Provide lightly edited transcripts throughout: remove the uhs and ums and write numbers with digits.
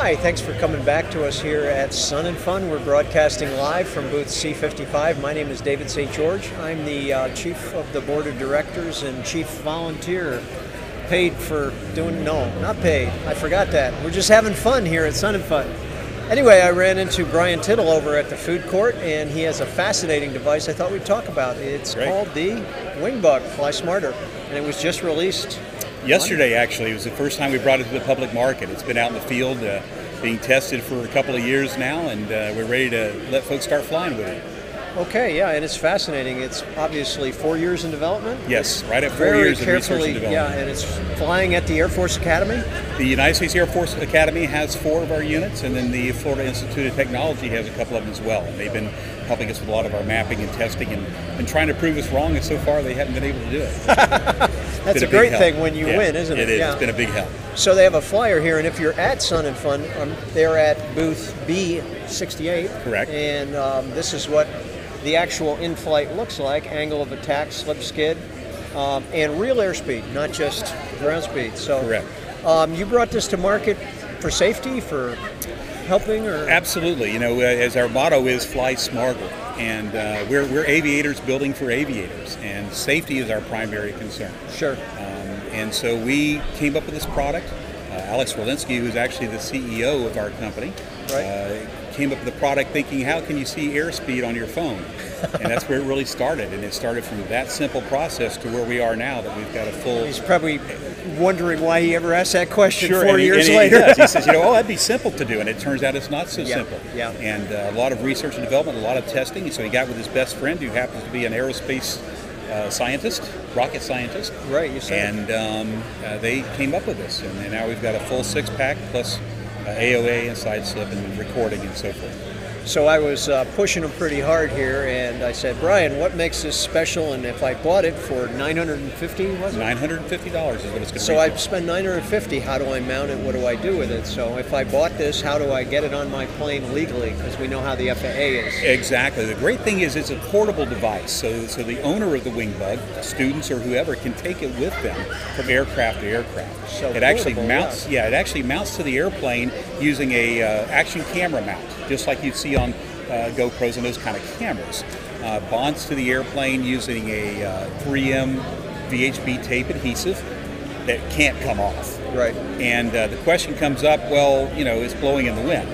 Hi, thanks for coming back to us here at Sun and Fun. We're broadcasting live from booth C55. My name is David St. George. I'm the chief of the board of directors and chief volunteer. Paid for doing, no, not paid. I forgot that. We're just having fun here at Sun and Fun. Anyway, I ran into Bryan Tittle over at the food court, and he has a fascinating device I thought we'd talk about. It's called the Wingbug Fly Smarter, and it was just released yesterday. Actually, it was the first time we brought it to the public market. It's been out in the field being tested for a couple of years now, and we're ready to let folks start flying with it. Okay, yeah, and it's fascinating. It's obviously 4 years in development. Yes, right at 4 years in research and development. Yeah, and it's flying at the Air Force Academy? The United States Air Force Academy has 4 of our units, and then the Florida Institute of Technology has a couple of them as well. And they've been helping us with a lot of our mapping and testing and trying to prove us wrong, and so far they haven't been able to do it. That's a great thing when you win, isn't it? It is. Yeah. It's been a big help. So they have a flyer here, and if you're at Sun and Fun, they're at booth B68. Correct. And this is what the actual in-flight looks like: angle of attack, slip skid, and real airspeed, not just ground speed. So, correct. You brought this to market for safety, for helping, or? Absolutely. You know, as our motto is, fly smarter, and we're aviators building for aviators, and safety is our primary concern. Sure. And so we came up with this product. Alex Rolinski, who's actually the CEO of our company, came up with the product thinking, how can you see airspeed on your phone? And that's where it really started. And it started from that simple process to where we are now, that we've got a full... He's probably wondering why he ever asked that question. Sure, 4 years later. He does. He says, that'd be simple to do. And it turns out it's not so simple. Yeah. And a lot of research and development, a lot of testing. So he got with his best friend, who happens to be an aerospace scientist, rocket scientist. Right, you said. And they came up with this. And now we've got a full 6-pack plus AOA and side slip and recording and so forth. So I was pushing him pretty hard here, and I said, Bryan, what makes this special? And if I bought it for $950, was it? $950 is what it's going to be. So I spend $950. How do I mount it? What do I do with it? So if I bought this, how do I get it on my plane legally? Because we know how the FAA is. Exactly. The great thing is it's a portable device. So the owner of the Wingbug, students or whoever, can take it with them from aircraft to aircraft. So it actually mounts. Yeah, it actually mounts to the airplane using a action camera mount, just like you'd see on GoPros and those kind of cameras. Bonds to the airplane using a 3M VHB tape adhesive that can't come off. Right. And the question comes up, well, it's blowing in the wind.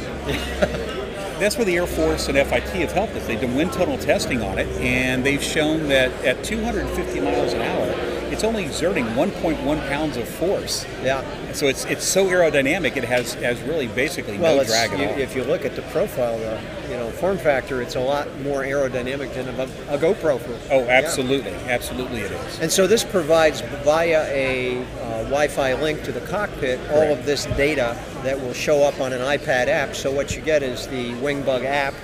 That's where the Air Force and FIT have helped us. They've done wind tunnel testing on it, and they've shown that at 250 miles an hour, it's only exerting 1.1 pounds of force. Yeah. So it's so aerodynamic, it has really basically no drag at all. If you look at the profile, the form factor, it's a lot more aerodynamic than a GoPro. Oh, absolutely. Yeah. Absolutely it is. And so this provides, via a Wi-Fi link to the cockpit, all of this data that will show up on an iPad app. So what you get is the Wingbug app.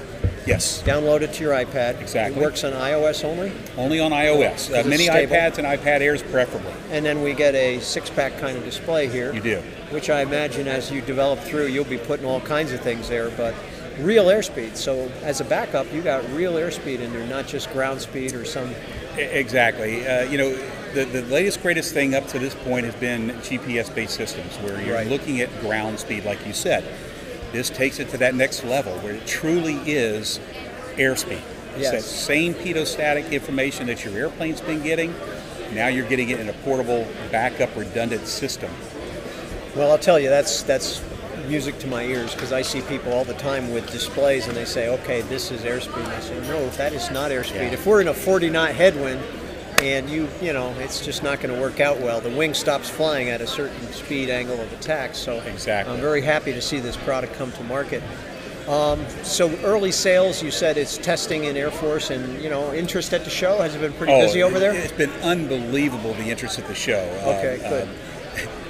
Yes. Download it to your iPad. Exactly. It works on iOS only? Only on iOS. Mini iPads and iPad Airs preferably. And then we get a 6-pack kind of display here. You do. Which I imagine as you develop through, you'll be putting all kinds of things there, but real airspeed. So as a backup, you got real airspeed in there, not just ground speed or some... Exactly. The latest, greatest thing up to this point has been GPS-based systems, where you're looking at ground speed, like you said. This takes it to that next level where it truly is airspeed. It's that same pedostatic information that your airplane's been getting. Now you're getting it in a portable, backup, redundant system. Well, I'll tell you, that's music to my ears, because I see people all the time with displays and they say, okay, this is airspeed. And I say, no, that is not airspeed. Yeah. If we're in a 40-knot headwind, and it's just not going to work out well. The wing stops flying at a certain speed angle of attack. So I'm very happy to see this product come to market. So early sales, you said it's testing in Air Force, and interest at the show. Has it been pretty busy over there? It's been unbelievable, the interest at the show. Okay, good.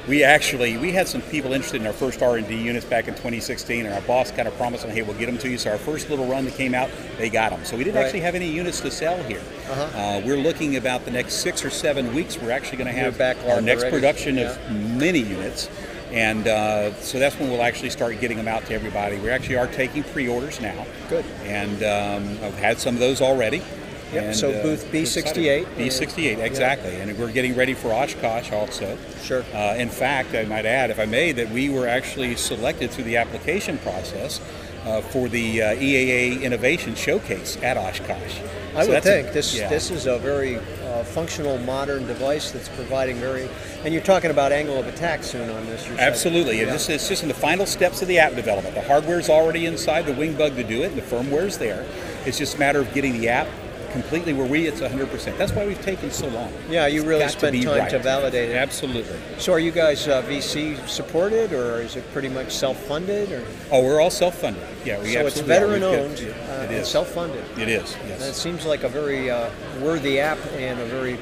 We had some people interested in our first R&D units back in 2016, and our boss kind of promised them, hey, we'll get them to you. So our first little run that came out, they got them. So we didn't actually have any units to sell here. We're looking about the next 6 or 7 weeks. We're actually going to have our next production of many units. And so that's when we'll actually start getting them out to everybody. We actually are taking pre-orders now. Good. And I've had some of those already. Yep. And, so booth B68. B68, exactly. Yeah. And we're getting ready for Oshkosh also. Sure. In fact, I might add, if I may, that we were actually selected through the application process for the EAA Innovation Showcase at Oshkosh. I would think this is a very functional, modern device that's providing and you're talking about angle of attack soon on this. Absolutely, and this is just in the final steps of the app development. The hardware's already inside the Wingbug to do it, and the firmware's there. It's just a matter of getting the app completely where it's 100%. That's why we've taken so long. Yeah, you really spent time to validate it. Absolutely. So are you guys VC supported, or is it pretty much self-funded? Or? Oh, we're all self-funded. Yeah, we so it's veteran-owned and self-funded. It is, yes. And it seems like a very worthy app and a very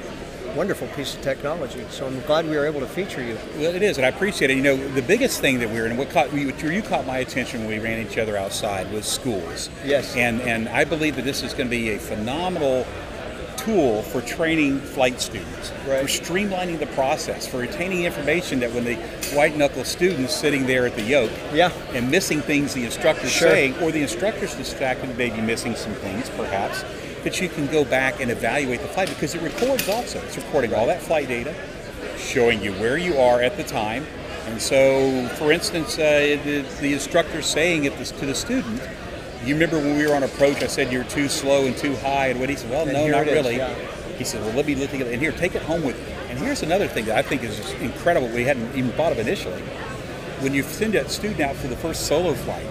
wonderful piece of technology. So I'm glad we were able to feature you. Well, it is, and I appreciate it. You know, the biggest thing that we're in, what you caught my attention when we ran each other outside, was schools. Yes. And I believe that this is going to be a phenomenal tool for training flight students, right, for streamlining the process, for retaining information that when the white-knuckle student's sitting there at the yoke and missing things the instructor's saying, or the instructor's distracted, maybe missing some things perhaps, that you can go back and evaluate the flight, because it records also. It's recording all that flight data, showing you where you are at the time. And so, for instance, the instructor's saying it to the student, you remember when we were on approach, I said you're too slow and too high, and what he said, well, no, not really. He said, well, let me look at it, and here, take it home with you. And here's another thing that I think is just incredible, we hadn't even thought of initially. When you send that student out for the first solo flight,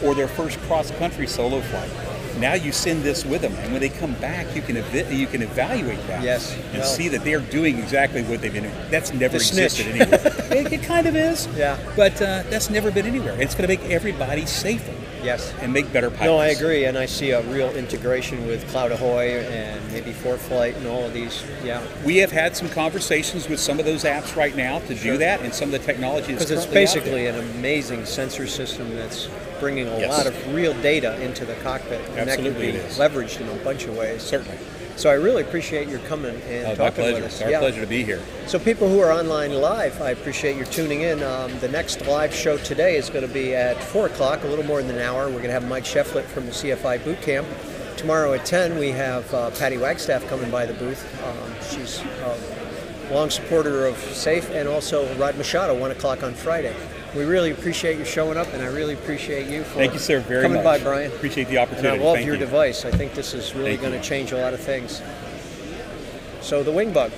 or their first cross-country solo flight, now you send this with them, and when they come back, you can evaluate that and see that they're doing exactly what they've been doing. That's never existed anywhere. It kind of is, but that's never been anywhere. It's going to make everybody safer. Yes. And make better pilots. No, I agree, and I see a real integration with Cloud Ahoy and maybe ForeFlight and all of these. Yeah. We have had some conversations with some of those apps right now to do that, and some of the technology that's because it's basically an amazing sensor system that's bringing a lot of real data into the cockpit, and that can be leveraged in a bunch of ways. Certainly. So I really appreciate your coming and talking with us. It's our pleasure to be here. So people who are online live, I appreciate your tuning in. The next live show today is going to be at 4 o'clock, a little more than an hour. We're going to have Mike Shefflett from the CFI boot camp. Tomorrow at 10, we have Patty Wagstaff coming by the booth. She's a long supporter of SAFE, and also Rod Machado, 1 o'clock on Friday. We really appreciate you showing up, and I really appreciate you for Thank you, sir, very coming much. by, Brian. Appreciate the opportunity. And I love your device. I think this is really going to change a lot of things. So the Wingbug.